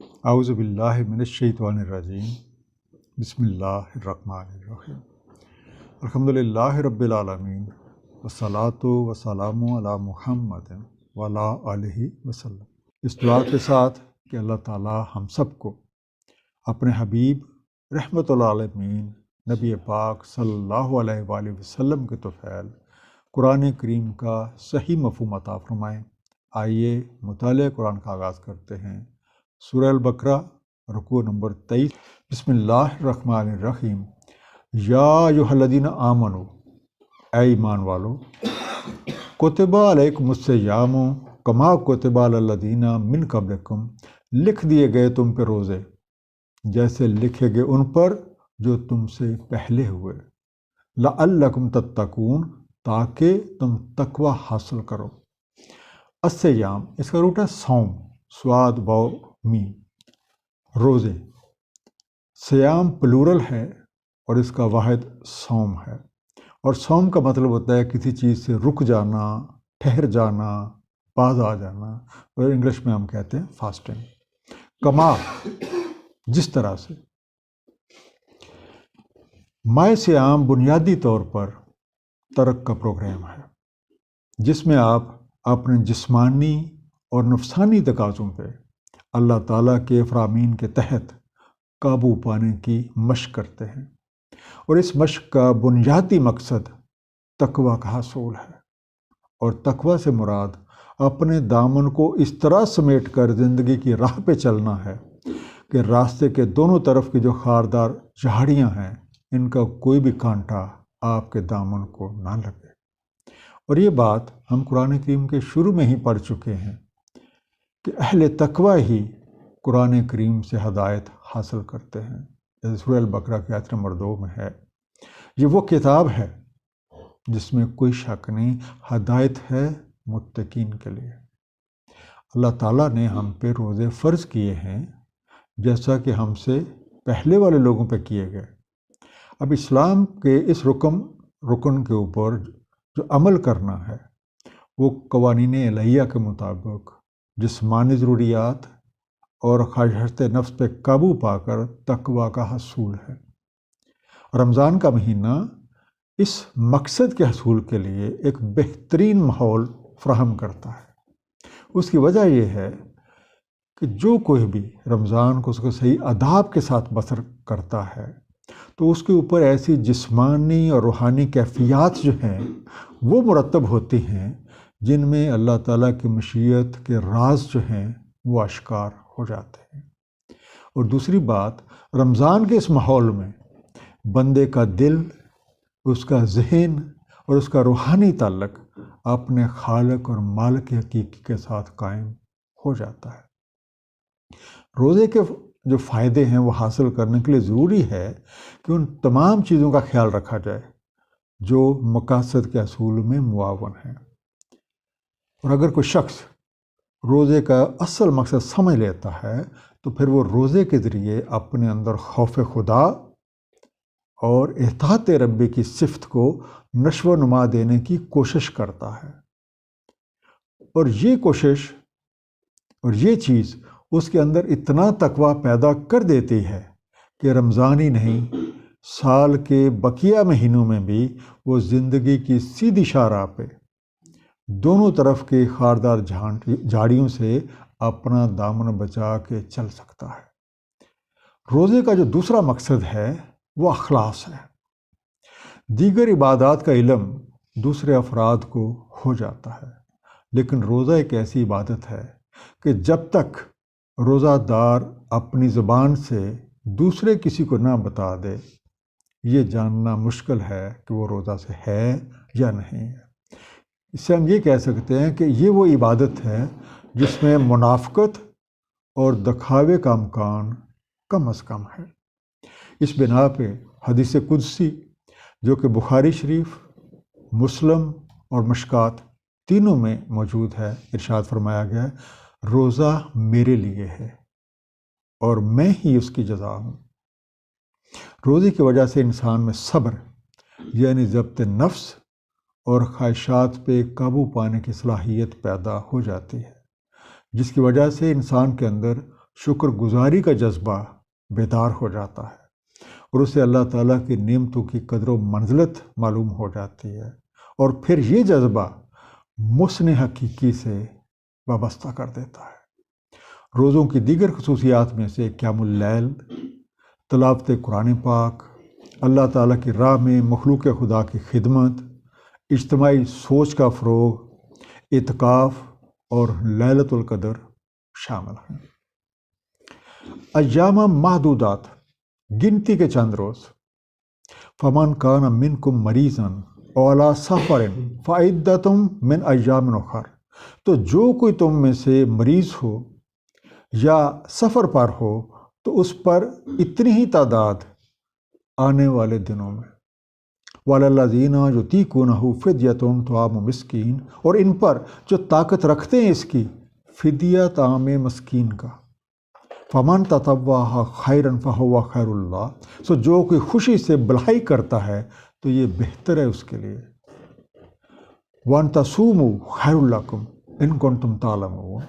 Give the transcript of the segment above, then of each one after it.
اعوذ باللہ من الشیطان الرجیم بسم اللہ الرحمن الرحیم الحمدللہ رب العالمین والصلاة والسلام علی محمد وعلی آلہ وسلم۔ اس دعا کے ساتھ کہ اللہ تعالی ہم سب کو اپنے حبیب رحمت العالمین نبی پاک صلی اللہ علیہ وآلہ وسلم کے طفیل قرآن کریم کا صحیح مفہوم عطا فرمائیں۔ آئیے مطالعہ قرآن کا آغاز کرتے ہیں۔ سورہ البقرہ رکوع نمبر 23۔ بسم اللہ الرحمن الرحیم۔ یا ایھا الذین آمنوا، اے ایمان والو، کتب علیکم الصیام کما کتب علی الذین من قبلکم، لکھ دیے گئے تم پہ روزے جیسے لکھے گئے ان پر جو تم سے پہلے ہوئے، لعلکم تتقون، تاکہ تم تقوی حاصل کرو۔ الصیام اس کا روٹ ہے صوم، سواد واو میم، روزے۔ صیام پلورل ہے اور اس کا واحد صوم ہے، اور صوم کا مطلب ہوتا ہے کسی چیز سے رک جانا، ٹھہر جانا، باز آ جانا، اور انگلش میں ہم کہتے ہیں فاسٹنگ۔ کما، جس طرح سے۔ ماہ صیام بنیادی طور پر ترک کا پروگرام ہے، جس میں آپ اپنے جسمانی اور نفسانی تقاضوں پہ اللہ تعالیٰ کے فرامین کے تحت قابو پانے کی مشق کرتے ہیں، اور اس مشق کا بنیادی مقصد تقوی کا حصول ہے، اور تقوی سے مراد اپنے دامن کو اس طرح سمیٹ کر زندگی کی راہ پہ چلنا ہے کہ راستے کے دونوں طرف کی جو خاردار جھاڑیاں ہیں ان کا کوئی بھی کانٹا آپ کے دامن کو نہ لگے۔ اور یہ بات ہم قرآن کریم کے شروع میں ہی پڑھ چکے ہیں کہ اہل تقوی ہی قرآن کریم سے ہدایت حاصل کرتے ہیں، جیسے سورہ البقرہ کی آیت نمبر 2 میں ہے۔ یہ وہ کتاب ہے جس میں کوئی شک نہیں، ہدایت ہے متقین کے لیے۔ اللہ تعالیٰ نے ہم پہ روزے فرض کیے ہیں جیسا کہ ہم سے پہلے والے لوگوں پہ کیے گئے۔ اب اسلام کے اس رکن کے اوپر جو عمل کرنا ہے وہ قوانین الہیہ کے مطابق جسمانی ضروریات اور خواہشات نفس پہ قابو پا کر تقوی کا حصول ہے۔ رمضان کا مہینہ اس مقصد کے حصول کے لیے ایک بہترین ماحول فراہم کرتا ہے۔ اس کی وجہ یہ ہے کہ جو کوئی بھی رمضان کو اس کو صحیح آداب کے ساتھ بسر کرتا ہے تو اس کے اوپر ایسی جسمانی اور روحانی کیفیات جو ہیں وہ مرتب ہوتی ہیں جن میں اللہ تعالیٰ کی مشیت کے راز جو ہیں وہ اشکار ہو جاتے ہیں۔ اور دوسری بات، رمضان کے اس ماحول میں بندے کا دل، اس کا ذہن اور اس کا روحانی تعلق اپنے خالق اور مالک حقیقی کے ساتھ قائم ہو جاتا ہے۔ روزے کے جو فائدے ہیں وہ حاصل کرنے کے لیے ضروری ہے کہ ان تمام چیزوں کا خیال رکھا جائے جو مقاصد کے حصول میں معاون ہیں۔ اور اگر کوئی شخص روزے کا اصل مقصد سمجھ لیتا ہے تو پھر وہ روزے کے ذریعے اپنے اندر خوف خدا اور اطاعت ربی کی صفت کو نشو و نما دینے کی کوشش کرتا ہے، اور یہ کوشش اور یہ چیز اس کے اندر اتنا تقوی پیدا کر دیتی ہے کہ رمضان ہی نہیں، سال کے بقیہ مہینوں میں بھی وہ زندگی کی سیدھی شاہراہ پہ دونوں طرف کے خاردار جھاڑیوں سے اپنا دامن بچا کے چل سکتا ہے۔ روزے کا جو دوسرا مقصد ہے وہ اخلاص ہے۔ دیگر عبادات کا علم دوسرے افراد کو ہو جاتا ہے، لیکن روزہ ایک ایسی عبادت ہے کہ جب تک روزہ دار اپنی زبان سے دوسرے کسی کو نہ بتا دے، یہ جاننا مشکل ہے کہ وہ روزہ سے ہے یا نہیں ہے۔ اس سے ہم یہ کہہ سکتے ہیں کہ یہ وہ عبادت ہے جس میں منافقت اور دکھاوے کا امکان کم از کم ہے۔ اس بنا پہ حدیث قدسی جو کہ بخاری شریف، مسلم اور مشکات تینوں میں موجود ہے، ارشاد فرمایا گیا ہے، روزہ میرے لیے ہے اور میں ہی اس کی جزا ہوں۔ روزے کی وجہ سے انسان میں صبر یعنی ضبط نفس اور خواہشات پہ قابو پانے کی صلاحیت پیدا ہو جاتی ہے، جس کی وجہ سے انسان کے اندر شکر گزاری کا جذبہ بیدار ہو جاتا ہے اور اسے اللہ تعالیٰ کی نعمتوں کی قدر و منزلت معلوم ہو جاتی ہے، اور پھر یہ جذبہ محسن حقیقی سے وابستہ کر دیتا ہے۔ روزوں کی دیگر خصوصیات میں سے قیام اللیل، تلاوت قرآن پاک، اللہ تعالیٰ کی راہ میں مخلوق خدا کی خدمت، اجتماعی سوچ کا فروغ، اعتکاف اور لیلۃ القدر شامل ہیں۔ ایام محدودات، گنتی کے چند روز۔ فمن کان منکم مریضا او علی سفر فعدۃ من ایام اخر، تو جو کوئی تم میں سے مریض ہو یا سفر پر ہو تو اس پر اتنی ہی تعداد آنے والے دنوں میں۔ وعلی الذین یطیقونہ فدیۃ طعام مسکین، اور ان پر جو طاقت رکھتے ہیں اس کی، فدیہ طعام مسکین کا۔ فمن تطوع خیرا فہو خیر اللہ، سو جو کوئی خوشی سے بھلائی کرتا ہے تو یہ بہتر ہے اس کے لیے۔ وان تصوموا خیر لکم ان کنتم تعلمون،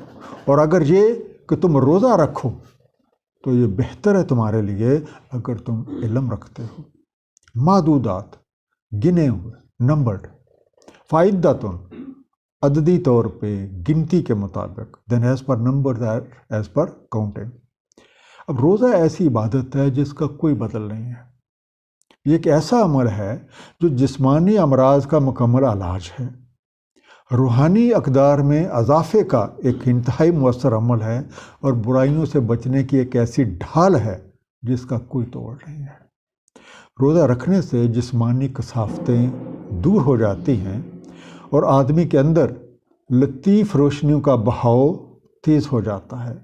اور اگر یہ کہ تم روزہ رکھو تو یہ بہتر ہے تمہارے لیے اگر تم علم رکھتے ہو۔ معدودات، گنے ہوئے، نمبرڈ۔ فائدۃ، عددی طور پہ گنتی کے مطابق، then as per number, as per counting. اب روزہ ایسی عبادت ہے جس کا کوئی بدل نہیں ہے۔ یہ ایک ایسا عمل ہے جو جسمانی امراض کا مکمل علاج ہے، روحانی اقدار میں اضافے کا ایک انتہائی مؤثر عمل ہے، اور برائیوں سے بچنے کی ایک ایسی ڈھال ہے جس کا کوئی توڑ نہیں ہے۔ روزہ رکھنے سے جسمانی کثافتیں دور ہو جاتی ہیں اور آدمی کے اندر لطیف روشنیوں کا بہاؤ تیز ہو جاتا ہے،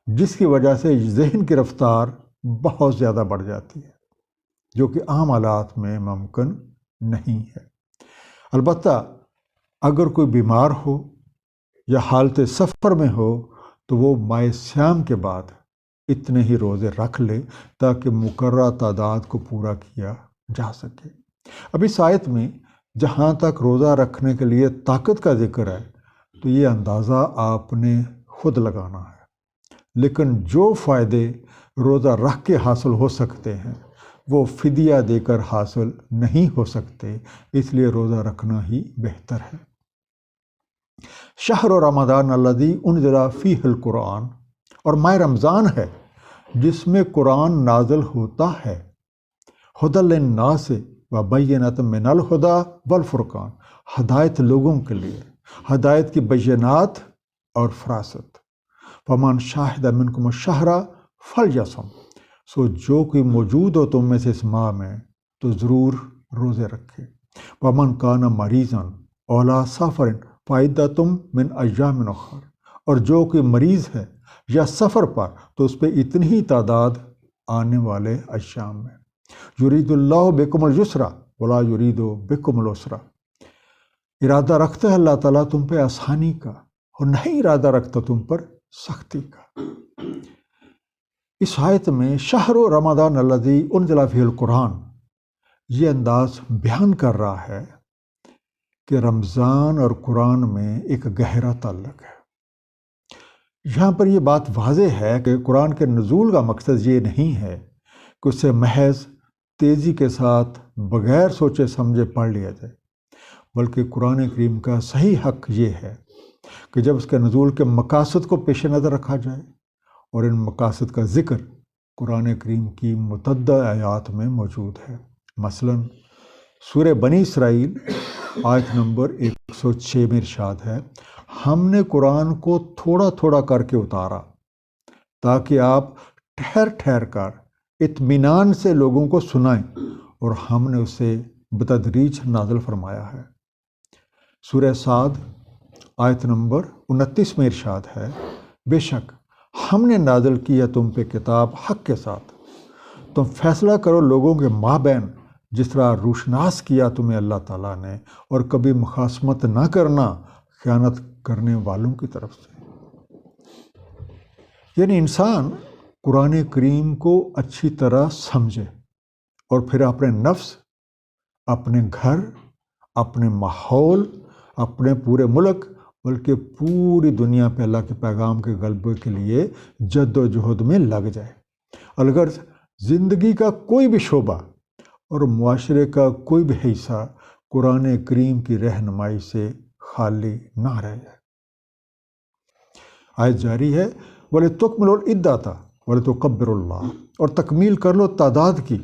جس کی وجہ سے ذہن کی رفتار بہت زیادہ بڑھ جاتی ہے، جو کہ عام حالات میں ممکن نہیں ہے۔ البتہ اگر کوئی بیمار ہو یا حالت سفر میں ہو تو وہ ماہ سیام کے بعد اتنے ہی روزے رکھ لے تاکہ مقررہ تعداد کو پورا کیا جا سکے۔ اب اس آیت میں جہاں تک روزہ رکھنے کے لیے طاقت کا ذکر ہے تو یہ اندازہ آپ نے خود لگانا ہے، لیکن جو فائدے روزہ رکھ کے حاصل ہو سکتے ہیں وہ فدیہ دے کر حاصل نہیں ہو سکتے، اس لیے روزہ رکھنا ہی بہتر ہے۔ شہر رمضان الذی انزل فیہ القرآن، اور ماہ رمضان ہے جس میں قرآن نازل ہوتا ہے، ھدی للناس وبینات من الھدی والفرقان، ہدایت لوگوں کے لیے، ہدایت کی بینات اور فراست۔ فمن شاہد منکم الشہر فلیصم، سو جو کوئی موجود ہو تم میں سے اس ماہ میں تو ضرور روزے رکھے۔ ومن کان مریضا او علی سفر فعدۃ من ایام اخر، اور جو کوئی مریض ہے یا سفر پر تو اس پہ اتنی ہی تعداد آنے والے ایام میں۔ یرید اللہ بکم الیسر ولا یرید بکم العسر، ارادہ رکھتا ہے اللہ تعالیٰ تم پہ آسانی کا اور نہیں ارادہ رکھتا تم پر سختی کا۔ اس آیت میں شہر رمضان الذی انزل فیہ القرآن، یہ انداز بیان کر رہا ہے کہ رمضان اور قرآن میں ایک گہرا تعلق ہے۔ یہاں پر یہ بات واضح ہے کہ قرآن کے نزول کا مقصد یہ نہیں ہے کہ اسے محض تیزی کے ساتھ بغیر سوچے سمجھے پڑھ لیا جائے، بلکہ قرآن کریم کا صحیح حق یہ ہے کہ جب اس کے نزول کے مقاصد کو پیش نظر رکھا جائے، اور ان مقاصد کا ذکر قرآن کریم کی متعدد آیات میں موجود ہے۔ مثلا سورہ بنی اسرائیل آیت نمبر 106 میں ارشاد ہے، ہم نے قرآن کو تھوڑا تھوڑا کر کے اتارا تاکہ آپ ٹھہر ٹھہر کر اطمینان سے لوگوں کو سنائیں، اور ہم نے اسے بتدریج نازل فرمایا ہے۔ سورہ صاد آیت نمبر 29 میں ارشاد ہے، بے شک ہم نے نازل کیا تم پہ کتاب حق کے ساتھ، تم فیصلہ کرو لوگوں کے مابین جس طرح روشناس کیا تمہیں اللہ تعالیٰ نے، اور کبھی مخاصمت نہ کرنا خیانت کرنے والوں کی طرف سے۔ یعنی انسان قرآن کریم کو اچھی طرح سمجھے اور پھر اپنے نفس، اپنے گھر، اپنے ماحول، اپنے پورے ملک بلکہ پوری دنیا پہ اللہ کے پیغام کے غلبے کے لیے جد و جہد میں لگ جائے۔ اگر زندگی کا کوئی بھی شعبہ اور معاشرے کا کوئی بھی حصہ قرآن کریم کی رہنمائی سے خالی نہ رہ جائے۔ آیت جاری ہے، وَلِتُكْمِلُوا الْعِدَّةَ وَلِتُكَبِّرُوا اللَّهَ، اور تکمیل کر لو تعداد کی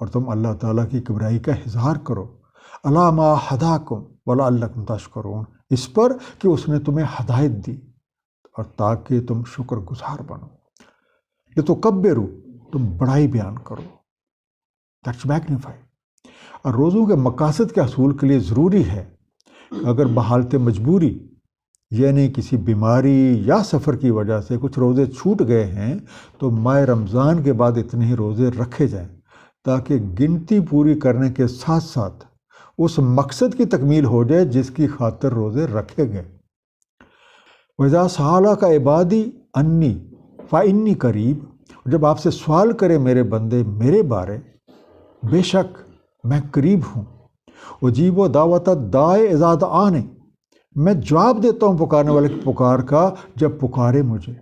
اور تم اللہ تعالیٰ کی کبریائی کا اظہار کرو، عَلَىٰ مَا هَدَاكُمْ وَلَعَلَّكُمْ تَشْكُرُونَ، اس پر کہ اس نے تمہیں ہدایت دی اور تاکہ تم شکر گزار بنو۔ لِتُكَبِّرُوا، تم بڑائی بیان کرو، دیٹس میگنیفائی۔ اور روزوں کے مقاصد کے حصول کے لیے ضروری ہے کہ اگر بحالت مجبوری یعنی کسی بیماری یا سفر کی وجہ سے کچھ روزے چھوٹ گئے ہیں تو ماہ رمضان کے بعد اتنے ہی روزے رکھے جائیں تاکہ گنتی پوری کرنے کے ساتھ ساتھ اس مقصد کی تکمیل ہو جائے جس کی خاطر روزے رکھے گئے۔ وَإِذَا سَأَلَكَ عِبَادِي عَنِّي فَإِنِّي قَرِيبٌ، جب آپ سے سوال کرے میرے بندے میرے بارے، بے شک میں قریب ہوں، اجیب دعوت الداعِ اذا دعان، میں جواب دیتا ہوں پکارنے والے کی پکار کا جب پکارے مجھے۔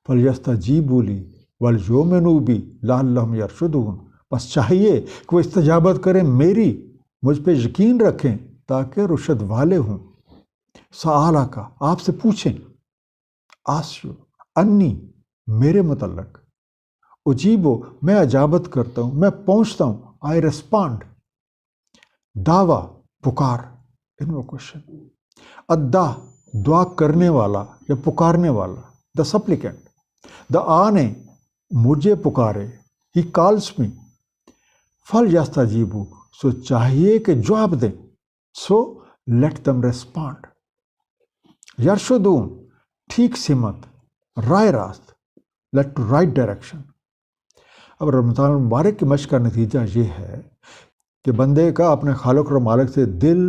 فَلْيَسْتَجِيبُوا لِي وَلْيُؤْمِنُوا بِي لَعَلَّهُمْ يَرْشُدُونَ، بس چاہیے کہ وہ استجابت کریں میری، مجھ پہ یقین رکھیں تاکہ رشد والے ہوں۔ سَأَلَكَ، آپ سے پوچھیں، آسیو انی، میرے متعلق، اجیبو، میں اجابت کرتا ہوں، میں پہنچتا ہوں، آئی ریسپونڈ، دعویٰ، پکار، انووکیشن، ادا، دعا کرنے والا یا پکارنے والا، دا سپلیکینٹ، دا آنے، مجھے پکارے، ہی کالس می، فَلْيَسْتَجِیبُوا، سو چاہیے کہ جواب دیں، سو لیٹ دم ریسپونڈ، یرشدون، ٹھیک سمت، رائے راست، لیٹ ٹو رائٹ ڈائریکشن۔ اب رمضان المبارک کی مشق کا نتیجہ یہ ہے کہ بندے کا اپنے خالق اور مالک سے دل،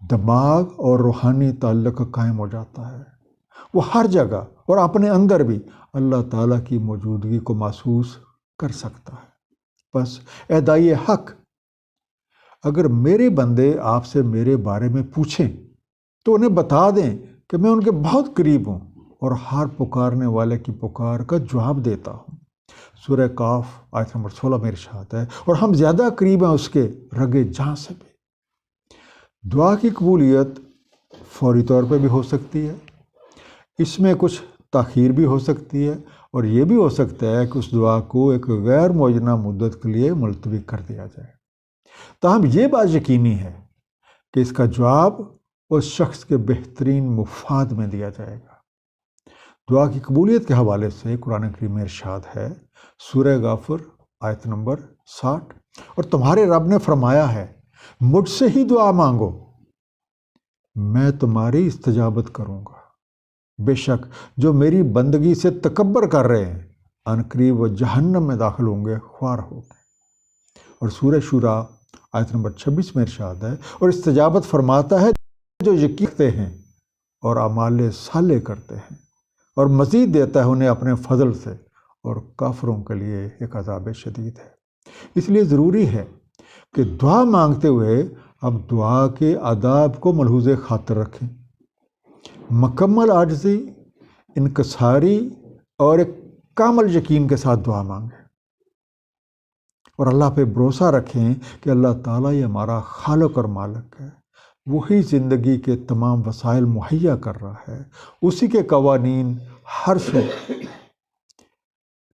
دماغ اور روحانی تعلق قائم ہو جاتا ہے۔ وہ ہر جگہ اور اپنے اندر بھی اللہ تعالیٰ کی موجودگی کو محسوس کر سکتا ہے۔ بس اے داعی حق، اگر میرے بندے آپ سے میرے بارے میں پوچھیں تو انہیں بتا دیں کہ میں ان کے بہت قریب ہوں اور ہر پکارنے والے کی پکار کا جواب دیتا ہوں۔ سورہ کاف آیت نمبر 16 میں ارشاد ہے، اور ہم زیادہ قریب ہیں اس کے رگے جاں سے بھی۔ دعا کی قبولیت فوری طور پہ بھی ہو سکتی ہے، اس میں کچھ تاخیر بھی ہو سکتی ہے، اور یہ بھی ہو سکتا ہے کہ اس دعا کو ایک غیر معینہ مدت کے لیے ملتوی کر دیا جائے۔ تاہم یہ بات یقینی ہے کہ اس کا جواب اس شخص کے بہترین مفاد میں دیا جائے گا۔ دعا کی قبولیت کے حوالے سے قرآن کریم میں ارشاد ہے، سورہ غافر آیت نمبر 60، اور تمہارے رب نے فرمایا ہے، مجھ سے ہی دعا مانگو، میں تمہاری استجابت کروں گا۔ بے شک جو میری بندگی سے تکبر کر رہے ہیں عنقریب وہ جہنم میں داخل ہوں گے، خوار ہو گے۔ اور سورہ شورا آیت نمبر 26 میں ارشاد ہے، اور استجابت فرماتا ہے جو یقین رکھتے ہیں اور اعمال صالح کرتے ہیں، اور مزید دیتا ہے انہیں اپنے فضل سے، اور کافروں کے لیے ایک عذاب شدید ہے۔ اس لیے ضروری ہے کہ دعا مانگتے ہوئے اب دعا کے آداب کو ملحوظ خاطر رکھیں، مکمل عاجزی، انکساری اور ایک کامل یقین کے ساتھ دعا مانگیں، اور اللہ پہ بھروسہ رکھیں کہ اللہ تعالیٰ یہ ہمارا خالق اور مالک ہے، وہی زندگی کے تمام وسائل مہیا کر رہا ہے، اسی کے قوانین ہر سو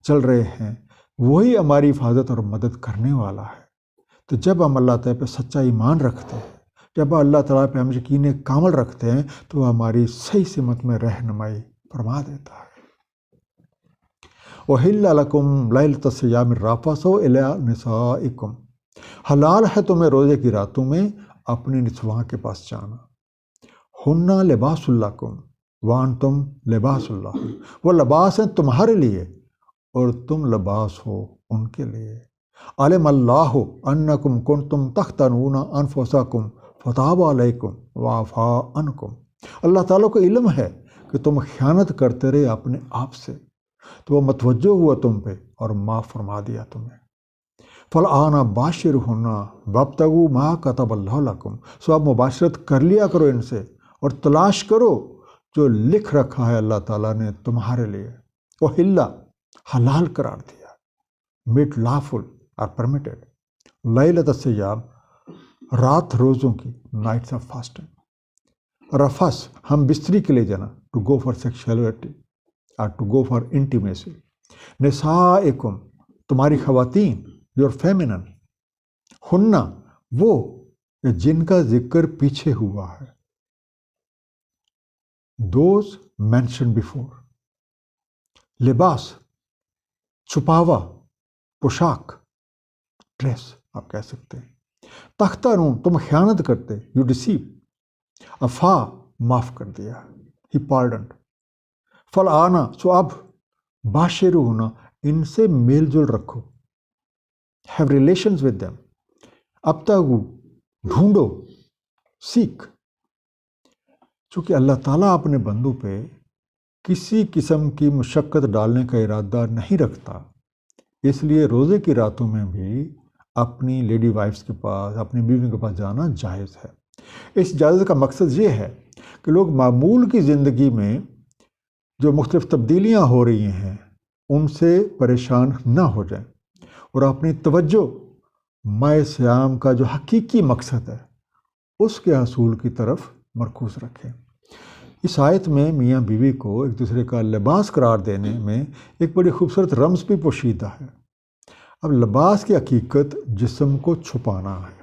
چل رہے ہیں، وہی ہماری حفاظت اور مدد کرنے والا ہے۔ تو جب ہم اللہ تعالیٰ پہ سچا ایمان رکھتے ہیں، جب اللہ تعالیٰ پہ ہم یقین کامل رکھتے ہیں تو وہ ہماری صحیح سمت میں رہنمائی فرما دیتا ہے۔ وَحِلَّ لَكُمْ لَيْلَةَ الصِّيَامِ الرَّفَثُ إِلَىٰ نِسَائِكُمْ، حلال ہے تمہیں روزے کی راتوں میں اپنی نسواں کے پاس جانا۔ ہُنَّ لِبَاسٌ لَكُمْ وَأَنْتُمْ لِبَاسٌ لَهُنَّ، وہ لباس ہیں تمہارے لیے اور تم لباس ہو ان کے لیے۔ عَلِمَ اللَّهُ أَنَّكُمْ كُنْتُمْ تَخْتَانُونَ أَنفُسَكُمْ فَتَابَ عَلَيْكُمْ وَعَفَا عَنْكُمْ، اللہ تعالیٰ کو علم ہے کہ تم خیانت کرتے رہے اپنے آپ سے، تو وہ متوجہ ہوا تم پہ اور معاف فرما دیا تمہیں۔ فَالْآنَ بَاشِرْهُنَّ وَابْتَغُوا مَا كَتَبَ اللَّهُ لَكُمْ، سو اب مباشرت کر لیا کرو ان سے اور تلاش کرو جو لکھ رکھا ہے اللہ تعالیٰ نے تمہارے لیے، وہ حلال قرار دیا، میٹ لافل اور پرمیٹڈ، لیلۃ الصیام، رات روزوں کی، نائٹس آف فاسٹنگ، رفس، ہم بستری کے لیے جانا، ٹو گو فار سیکشولیٹی اور ٹو گو فار انٹیمیسی، نسائکم، تمہاری خواتین، یور فیمنن، ہننا، وہ جن کا ذکر پیچھے ہوا ہے، دوز مینشن بیفور، لباس، چھپاوا، پوشاک، ڈریس آپ کہہ سکتے ہیں، تختانون، تم خیانت کرتے، یو ڈیسیو، افا، معاف کر دیا، ہی پارڈنڈ، فالآنا، سو اب، باشرو ہونا، ان سے میل جول رکھو، ہیو ریلیشنز ود دیم، ابتغوا، ڈھونڈو، سیکھ، چونکہ اللہ تعالیٰ اپنے بندوں پہ کسی قسم کی مشقت ڈالنے کا ارادہ نہیں رکھتا، اس لیے روزے کی راتوں میں بھی اپنی لیڈی وائفز کے پاس، اپنی بیویوں کے پاس جانا جائز ہے۔ اس اجازت کا مقصد یہ ہے کہ لوگ معمول کی زندگی میں جو مختلف تبدیلیاں ہو رہی ہیں ان سے پریشان نہ ہو جائیں اور اپنی توجہ ماہ صیام کا جو حقیقی مقصد ہے اس کے حصول کی طرف مرکوز رکھیں۔ اس آیت میں میاں بیوی کو ایک دوسرے کا لباس قرار دینے میں ایک بڑی خوبصورت رمز بھی پوشیدہ ہے۔ اب لباس کی حقیقت جسم کو چھپانا ہے،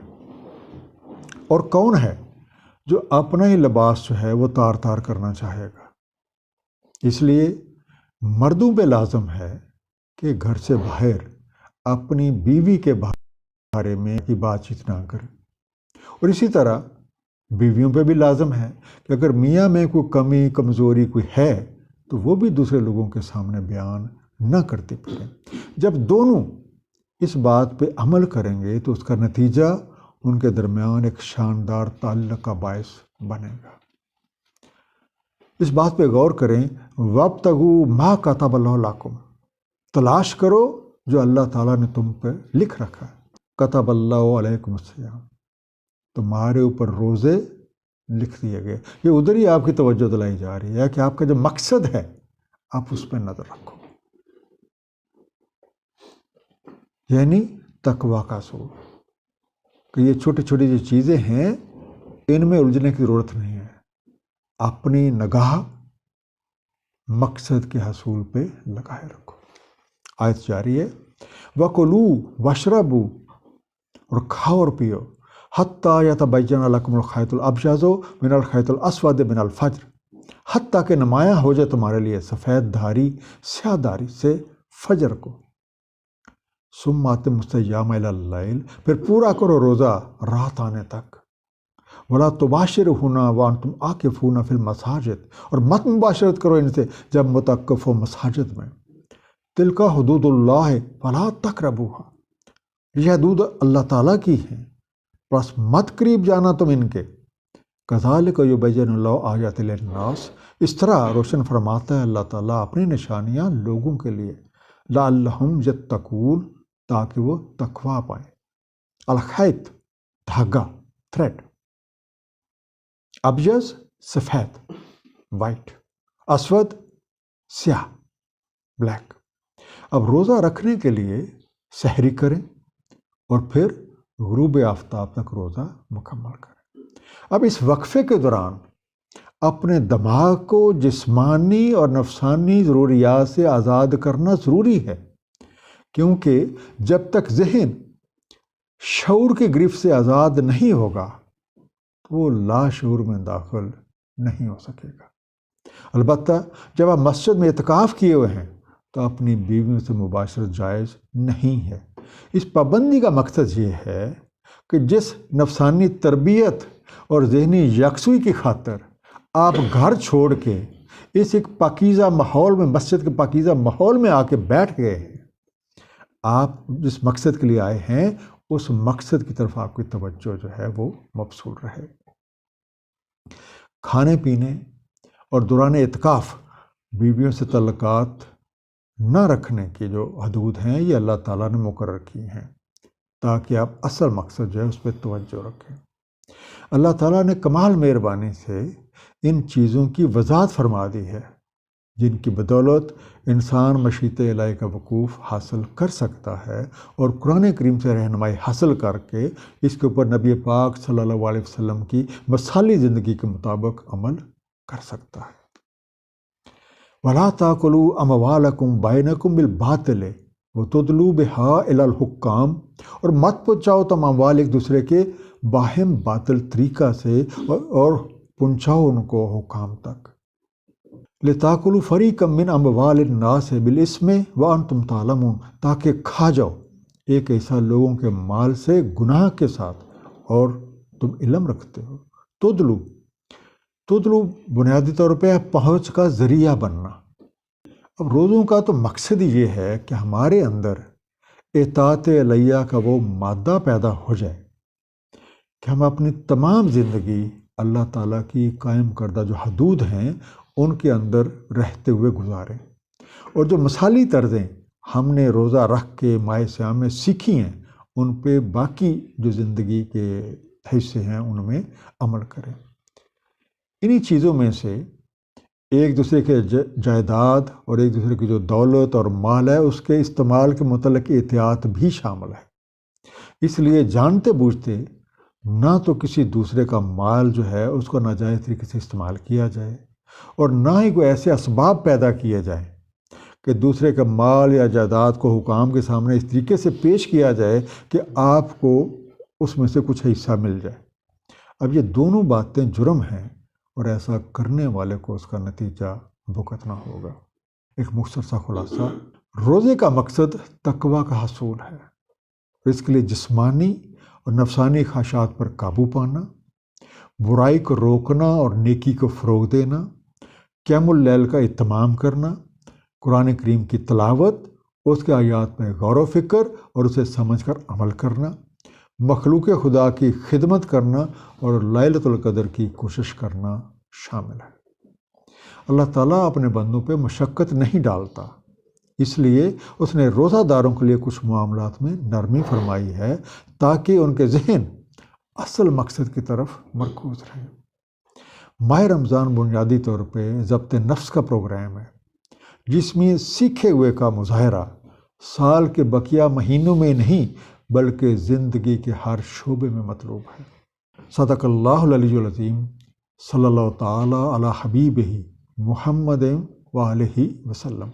اور کون ہے جو اپنا ہی لباس جو ہے وہ تار تار کرنا چاہے گا؟ اس لیے مردوں پہ لازم ہے کہ گھر سے باہر اپنی بیوی کے بارے میں کی بات چیت نہ کریں، اور اسی طرح بیویوں پہ بھی لازم ہے کہ اگر میاں میں کوئی کمی کمزوری کوئی ہے تو وہ بھی دوسرے لوگوں کے سامنے بیان نہ کرتے پھریں۔ جب دونوں اس بات پہ عمل کریں گے تو اس کا نتیجہ ان کے درمیان ایک شاندار تعلق کا باعث بنے گا۔ اس بات پہ غور کریں، وَابْتَغُوا مَا كَتَبَ اللَّهُ لَكُمْ، تلاش کرو جو اللہ تعالیٰ نے تم پہ لکھ رکھا ہے، كَتَبَ اللَّهُ عَلَيْكُمُ الصِّيَامَ، تمہارے اوپر روزے لکھ دیے گئے۔ یہ ادھر ہی آپ کی توجہ دلائی جا رہی ہے کہ آپ کا جو مقصد ہے آپ اس پہ نظر رکھو، یعنی تقویٰ کا اصول، کہ یہ چھوٹی چھوٹی جو چیزیں ہیں ان میں الجھنے کی ضرورت نہیں ہے، اپنی نگاہ مقصد کے حصول پہ لگائے رکھو۔ آیت جاری ہے، وَكُلُوا وَاشْرَبُوا، اور کھاؤ اور پیو، حتیٰ یتبین لکم الخیط الابیض من الخیط الاسود من الفجر، حتیٰ کہ نمایاں ہو جائے تمہارے لیے سفید دھاری سیاہ دھاری سے فجر کو، ثم اتموا الصیام الی اللیل، پھر پورا کرو روزہ رات آنے تک، ولا تباشرہن وانتم عاکفون فی المساجد، اور مت مباشرت کرو ان سے جب متعقف ہو مساجد میں، تلک حدود اللہ فلا تقربوها، یہ حدود اللہ تعالیٰ کی ہیں بس مت قریب جانا تم ان کے، کذالک یبین اللہ آیات للناس، اس طرح روشن فرماتا ہے اللہ تعالیٰ اپنی نشانیاں لوگوں کے لیے، لعلہم یتقون، تاکہ وہ تقویٰ پائیں۔ الخیط، دھاگا، تھریڈ، ابیض، سفید، وائٹ، اسود، سیاہ، بلیک۔ اب روزہ رکھنے کے لیے سحری کریں اور پھر غروب آفتاب تک روزہ مکمل کریں۔ اب اس وقفے کے دوران اپنے دماغ کو جسمانی اور نفسانی ضروریات سے آزاد کرنا ضروری ہے، کیونکہ جب تک ذہن شعور کی گرفت سے آزاد نہیں ہوگا تو وہ لاشعور میں داخل نہیں ہو سکے گا۔ البتہ جب آپ مسجد میں اعتکاف کیے ہوئے ہیں تو اپنی بیویوں سے مباشرت جائز نہیں ہے۔ اس پابندی کا مقصد یہ ہے کہ جس نفسانی تربیت اور ذہنی یکسوئی کی خاطر آپ گھر چھوڑ کے اس ایک پاکیزہ ماحول میں، مسجد کے پاکیزہ ماحول میں آ کے بیٹھ گئے ہیں، آپ جس مقصد کے لیے آئے ہیں اس مقصد کی طرف آپ کی توجہ جو ہے وہ مبذول رہے۔ کھانے پینے اور دوران اعتکاف بیویوں سے تعلقات نہ رکھنے کی جو حدود ہیں یہ اللہ تعالیٰ نے مقرر کی ہیں تاکہ آپ اصل مقصد جو ہے اس پہ توجہ رکھیں۔ اللہ تعالیٰ نے کمال مہربانی سے ان چیزوں کی وضاحت فرما دی ہے جن کی بدولت انسان مشیت الہی کا وقوف حاصل کر سکتا ہے اور قرآن کریم سے رہنمائی حاصل کر کے اس کے اوپر نبی پاک صلی اللہ علیہ وسلم کی مثالی زندگی کے مطابق عمل کر سکتا ہے۔ وَلَا تَأْكُلُوا أَمْوَالَكُمْ بَيْنَكُمْ بِالْبَاطِلِ وَتُدْلُوا بِهَا إِلَى الْحُكَّامِ، اور مت پہنچاؤ تم اموال ایک دوسرے کے باہم باطل طریقہ سے اور پہنچاؤ ان کو حکام تک۔ لِتَأْكُلُوا فَرِيقًا مِّنْ أَمْوَالِ النَّاسِ بِالْإِثْمِ وَأَنْتُمْ تَعْلَمُونَ، تاکہ کھا جاؤ ایک ایسا لوگوں کے مال سے گناہ کے ساتھ اور تم علم رکھتے ہو۔ تدلو بنیادی طور پہ پہنچ کا ذریعہ بننا۔ اب روزوں کا تو مقصد یہ ہے کہ ہمارے اندر اطاعت الہیہ کا وہ مادہ پیدا ہو جائے کہ ہم اپنی تمام زندگی اللہ تعالیٰ کی قائم کردہ جو حدود ہیں ان کے اندر رہتے ہوئے گزاریں، اور جو مثالی طرزیں ہم نے روزہ رکھ کے ماہ صیام میں سیکھی ہیں ان پہ باقی جو زندگی کے حصے ہیں ان میں عمل کریں۔ انہی چیزوں میں سے ایک دوسرے کے جائیداد اور ایک دوسرے کی جو دولت اور مال ہے اس کے استعمال کے متعلق احتیاط بھی شامل ہے۔ اس لیے جانتے بوجھتے نہ تو کسی دوسرے کا مال جو ہے اس کو ناجائز طریقے سے استعمال کیا جائے، اور نہ ہی کوئی ایسے اسباب پیدا کیے جائیں کہ دوسرے کا مال یا جائیداد کو حکام کے سامنے اس طریقے سے پیش کیا جائے کہ آپ کو اس میں سے کچھ حصہ مل جائے۔ اب یہ دونوں باتیں جرم ہیں اور ایسا کرنے والے کو اس کا نتیجہ بھگتنا ہوگا۔ ایک مختصر سا خلاصہ، روزے کا مقصد تقوی کا حصول ہے، اس کے لیے جسمانی اور نفسانی خواہشات پر قابو پانا، برائی کو روکنا اور نیکی کو فروغ دینا، قیام اللیل کا اہتمام کرنا، قرآن کریم کی تلاوت، اس کے آیات میں غور و فکر اور اسے سمجھ کر عمل کرنا، مخلوق خدا کی خدمت کرنا اور لیلۃ القدر کی کوشش کرنا شامل ہے۔ اللہ تعالیٰ اپنے بندوں پہ مشقت نہیں ڈالتا، اس لیے اس نے روزہ داروں کے لیے کچھ معاملات میں نرمی فرمائی ہے تاکہ ان کے ذہن اصل مقصد کی طرف مرکوز رہے۔ ماہ رمضان بنیادی طور پہ ضبط نفس کا پروگرام ہے جس میں سیکھے ہوئے کا مظاہرہ سال کے بقیہ مہینوں میں نہیں بلکہ زندگی کے ہر شعبے میں مطلوب ہے۔ صدق اللہ العلی العظیم، صلی اللہ تعالیٰ علی حبیبہ محمد وآلہ وسلم۔